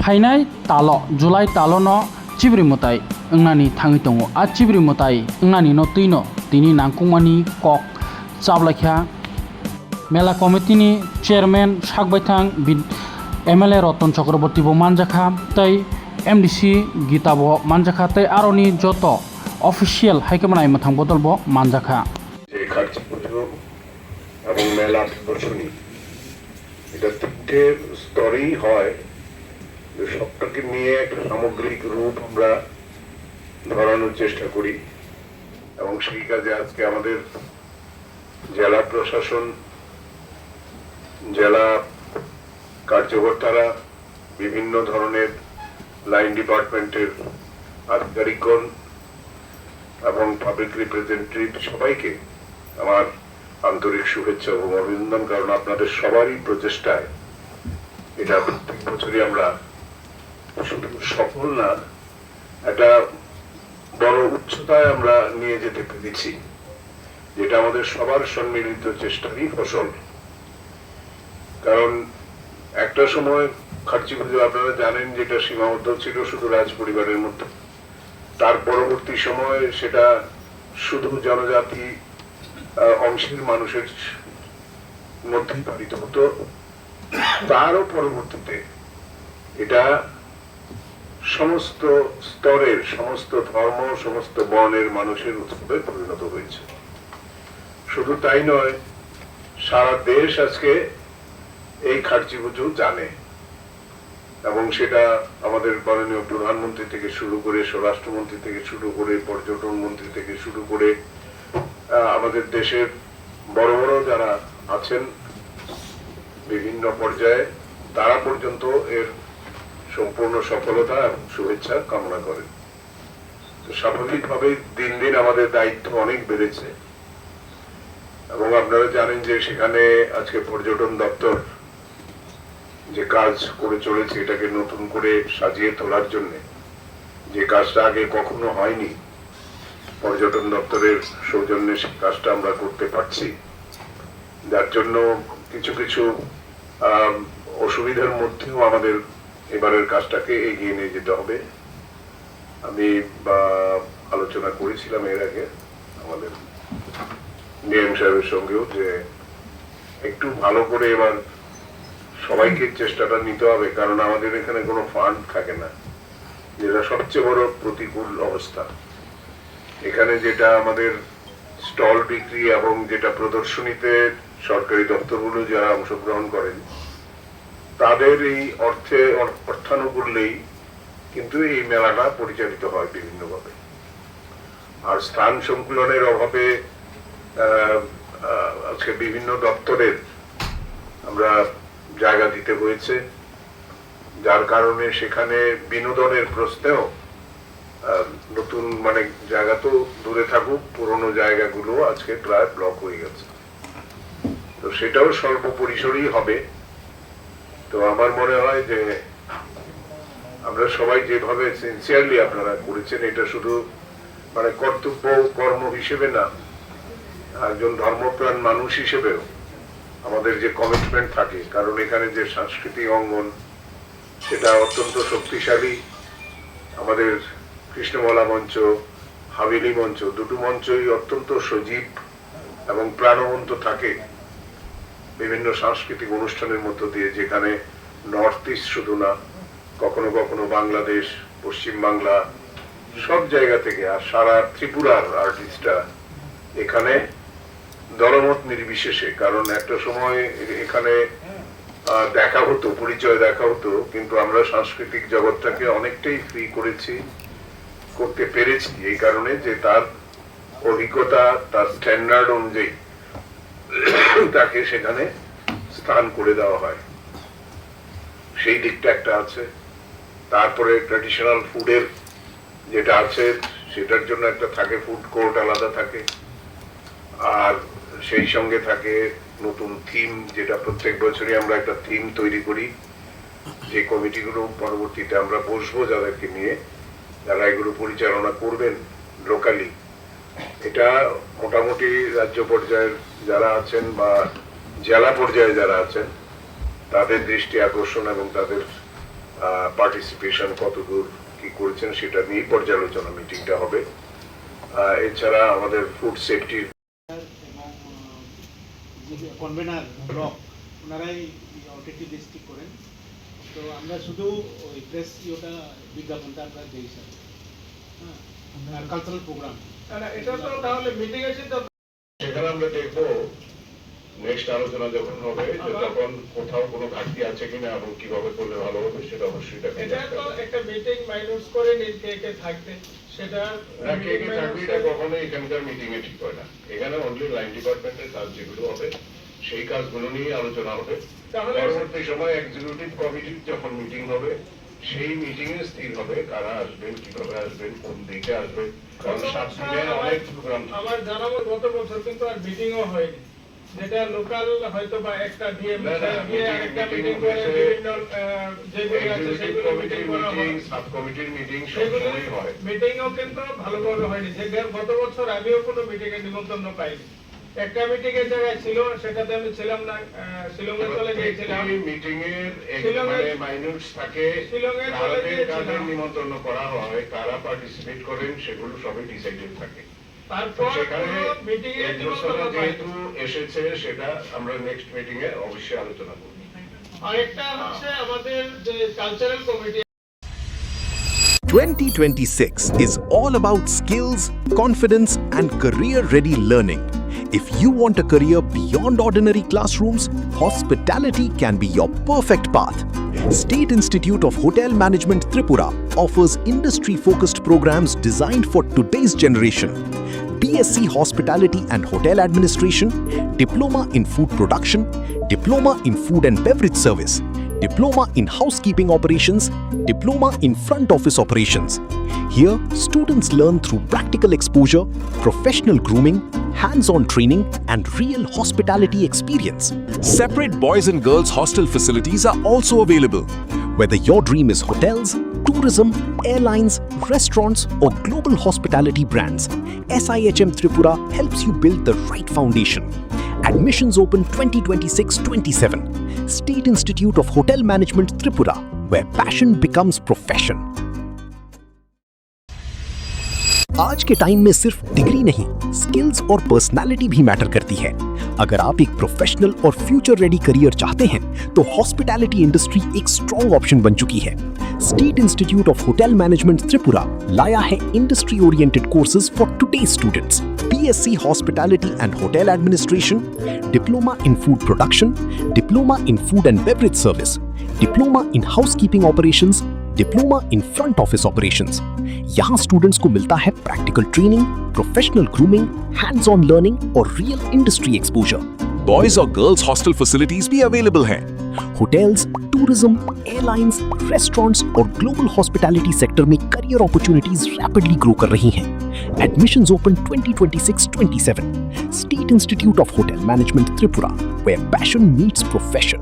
फाइनाय तालो जुलाई तालो न चिब्रि मुताय अंगनानि थाङै दङ आ चिब्रि मुताय अंगनानि न तुइनो तिनि नांकुमानि कक चाबलाख्या मेला कमिटिनि चेयरमैन साकबायथां एमएलए रतन चक्रवर्ती बो मानजाखा तै एमडीसी गीता बो मानजाखा तै आरोनि जत অফিসিয়াল হাইকমান্ড আইমাথাং বদল বো মানজাখা যে খার্চি পুজো এবং মেলা প্রদর্শনী এটা তিনটে স্তরেই হয়, সবটাকে নিয়ে একটা সামগ্রিক রূপ আমরা ধরানোর চেষ্টা করি এবং সেই কাজে আজকে আমাদের জেলা প্রশাসন, জেলা কার্যকর্তারা, বিভিন্ন ধরনের লাইন ডিপার্টমেন্টের আধিকারিকগণ এবং পাবলিক রিপ্রেজেন্টেটিভ সবাইকে আমার আন্তরিক শুভেচ্ছা এবং অভিনন্দন। কারণ আপনাদের সবারই প্রচেষ্টায় এটা প্রত্যেক বছরই আমরা শুধু সফল না, একটা বড় উচ্চতায় আমরা নিয়ে যেতে পেরেছি, যেটা আমাদের সবার সম্মিলিত চেষ্টারই ফসল। কারণ একটা সময় খার্চি পুজো আপনারা জানেন যেটা সীমাবদ্ধ ছিল শুধু রাজ পরিবারের মধ্যে, তার পরবর্তী সময়ে সেটা শুধু জনজাতি অংশের মানুষের মধ্যেই পালিত হতো, তারও পরবর্তীতে এটা সমস্ত স্তরের, সমস্ত ধর্ম, সমস্ত বর্ণের মানুষের উৎসবে পরিণত হয়েছে। শুধু তাই নয়, সারা দেশ আজকে এই খার্চি পুজো জানে এবং সেটা আমাদের মাননীয় প্রধানমন্ত্রী থেকে শুরু করে, স্বরাষ্ট্রমন্ত্রী থেকে শুরু করে, পর্যটন মন্ত্রী থেকে শুরু করে আমাদের দেশের বড় বড় যারা আছেন বিভিন্ন পর্যায়ে, তারা পর্যন্ত এর সম্পূর্ণ সফলতা এবং শুভেচ্ছা কামনা করেন। তো স্বাভাবিকভাবেই দিন দিন আমাদের দায়িত্ব অনেক বেড়েছে এবং আপনারা জানেন যে সেখানে আজকে পর্যটন দপ্তর যে কাজ করে চলেছে এটাকে নতুন করে সাজিয়ে তোলার জন্য, যে কাজটা আগে কখনো হয়নি, পর্যটন দপ্তরের সৌজন্যে সেই কাজটা আমরা করতে পারছি, যার জন্য কিছু কিছু অসুবিধার মধ্যেও আমাদের এবারের কাজটাকে এগিয়ে নিয়ে যেতে হবে। আমি আলোচনা করেছিলাম এর আগে আমাদের ডিএম সাহেবের সঙ্গেও যে একটু ভালো করে এবার সবাইকে চেষ্টাটা নিতে হবে, কারণ আমাদের এখানে কোনো ফান্ড থাকে না, যেটা সবচেয়ে বড় প্রতিকূল অবস্থা। এখানে যেটা আমাদের স্টল বিক্রি এবং যেটা প্রদর্শনীতে সরকারি দপ্তরগুলো যারা অংশগ্রহণ করেন তাদের এই অর্থানুকূল্যেই কিন্তু এই মেলাটা পরিচালিত হয় বিভিন্নভাবে। আর স্থান সংকুলনের অভাবে আজকে বিভিন্ন দপ্তরের আমরা জায়গা দিতে হয়েছে, যার কারণে সেখানে বিনোদনের প্রশ্নেও নতুন মানে জায়গা তো দূরে থাকুক, পুরনো জায়গাগুলো আজকে প্রায় ব্লক হয়ে গেছে। তো সেটাও স্বল্প পরিসরেই হবে। তো আমার মনে হয় যে আমরা সবাই যেভাবে সিনসিয়ারলি আপনারা করেছেন, এটা শুধু মানে কর্তব্য কর্ম হিসেবে না, একজন ধর্মপ্রাণ মানুষ হিসেবেও আমাদের যে কমিটমেন্ট থাকে, কারণ এখানে যে সাংস্কৃতিক অঙ্গন সেটা অত্যন্ত শক্তিশালী। আমাদের কৃষ্ণমলা মঞ্চ, হাভেলি মঞ্চ, দুটো মঞ্চই অত্যন্ত সজীব এবং প্রাণবন্ত থাকে বিভিন্ন সাংস্কৃতিক অনুষ্ঠানের মধ্য দিয়ে, যেখানে নর্থ ইস্ট শুধু না, কখনো কখনো বাংলাদেশ, পশ্চিম বাংলা, সব জায়গা থেকে, আর সারা ত্রিপুরার আর্টিস্টরা এখানে দলমত নির্বিশেষে, কারণ একটা সময় এখানে দেখা হতো, পরিচয় দেখা হতো, কিন্তু আমরা সাংস্কৃতিক জগৎটাকে অনেকটাই ফ্রি করতে পেরেছি এই কারণে যে তার অভিজ্ঞতা, তার স্ট্যান্ডার্ড অনুযায়ী তাকে সেখানে স্থান করে দেওয়া হয়, সেই দিকটা একটা আছে। তারপরে ট্র্যাডিশনাল ফুডের যেটা আছে সেটার জন্য একটা থাকে, ফুড কোর্ট আলাদা থাকে, আর সেই সঙ্গে থাকে নতুন থিম, যেটা প্রত্যেক বছরই আমরা একটা থিম তৈরি করি, যে কমিটিগুলো পরবর্তীতে আমরা বসবো যাদেরকে নিয়ে, যারা এগুলো পরিচালনা করবেন লোকালি। এটা মোটামুটি রাজ্য পর্যায়ের যারা আছেন বা জেলা পর্যায়ে যারা আছেন তাদের দৃষ্টি আকর্ষণ এবং তাদের পার্টিসিপেশন কতদূর কি করেছেন সেটা নিয়ে পর্যালোচনা মিটিংটা হবে। এছাড়া আমাদের ফুড সেফটির এবং যে কনভেনার ব্লক ওনারাই অডিটি ডিস্ট্রিক্ট করেন। তো আমরা শুধু ওই প্রেস ইয়েটা বিজ্ঞাপনটা আমরা দিই স্যার, হ্যাঁ, কালচারাল প্রোগ্রাম এটা তো তাহলে মিটিং এসে তো সেখানে আমরা দেখবো নেক্সট আলোচনা যখন হবে যে তখন কোথাও কোনো ঘাটতি আছে কিনা এবং কিভাবে করলে ভালো হবে সেটা অবশ্যই দেখা এটা তো একটা মিটিং মাইনাস করে নিন কে কে থাকবে সেটা কে কে থাকবে এটা কখনোই এখানকার মিটিং এ ঠিক হয় না। এখানে অনলি লাইন ডিপার্টমেন্টের কাজ যেগুলো হবে সেই কাজগুলো নিয়ে আলোচনা হবে। তাহলে পরবর্তী সময় এক্সিকিউটিভ কমিটির যখন মিটিং হবে সেই মিটিং এ স্থির হবে কারা আসবেন, কিভাবে আসবেন, কোন দিকে আসবেন। কারণ 7 দিনে অনেক প্রোগ্রাম। আমার জানা মতে গত বছর কিন্তু আর মিটিংও হয়নি, যেটা লোকাল হয়তো বা একটা ডিএম দিয়ে একটা মিটিং করে বিভিন্ন যেগুলো আছে সেগুলো মিটিং করা হয়, সাব কমিটির মিটিং সেগুলো সবসময় হয়। মিটিংও কিন্তু ভালোভাবে হয়নি। যে গত বছর আমিও কোনো মিটিং এর নিমন্ত্রণ পাইনি। একটা মিটিং এর জায়গায় ছিল, সেটাতে আমি ছিলাম না, শিলংয়ে চলে গিয়েছিলাম। মিটিং এর মানে মাইনুটস থাকে, শিলংয়ে চলে গিয়েছিলাম, নিমন্ত্রণ করা হয়, কারা পার্টিসিপেট করেন সেগুলো সবই ডিসাইডেড থাকে। তারপর সেখানে মিটিং এর ঘোষণা নিমন্ত্রণ যেহেতু এসেছে সেটা আমরা নেক্সট মিটিং এ অবশ্যই আলোচনা করব। আরেকটা হচ্ছে আমাদের যে cultural committee 2026 is all about skills, confidence, and career-ready learning. If you want a career beyond ordinary classrooms, hospitality can be your perfect path. State Institute of Hotel Management Tripura offers industry-focused programs designed for today's generation. BSc Hospitality and Hotel Administration, Diploma in Food Production, Diploma in Food and Beverage Service, Diploma in Housekeeping Operations, Diploma in Front Office Operations. Here, students learn through practical exposure, professional grooming, hands-on training, and real hospitality experience. Separate boys and girls hostel facilities are also available. Whether your dream is hotels, tourism, airlines, restaurants, or global hospitality brands, SIHM Tripura helps you build the right foundation. Admissions open 2026-27. State Institute of Hotel Management Tripura, where passion becomes profession. आज के time में सिर्फ degree नहीं, skills और personality भी matter करती है। अगर आप एक प्रोफेशनल और फ्यूचर रेडी करियर चाहते हैं, तो हॉस्पिटैलिटी इंडस्ट्री एक स्ट्रॉन्ग ऑप्शन बन चुकी है। State institute of hotel management Tripura लाया है industry oriented courses for today's students. BSc Hospitality and Hotel Administration, Diploma in Food Production, Diploma in Food and Beverage Service, Diploma in Housekeeping Operations, Diploma in Front Office Operations. यहाँ students को मिलता है practical training, professional grooming, hands on learning और real industry exposure. Boys or girls hostel facilities भी available हैं। Hotels, tourism, airlines, restaurants और global hospitality sector में career opportunities rapidly grow कर रही हैं। Admissions open 2026-27. State Institute of Hotel Management Tripura, where passion meets profession.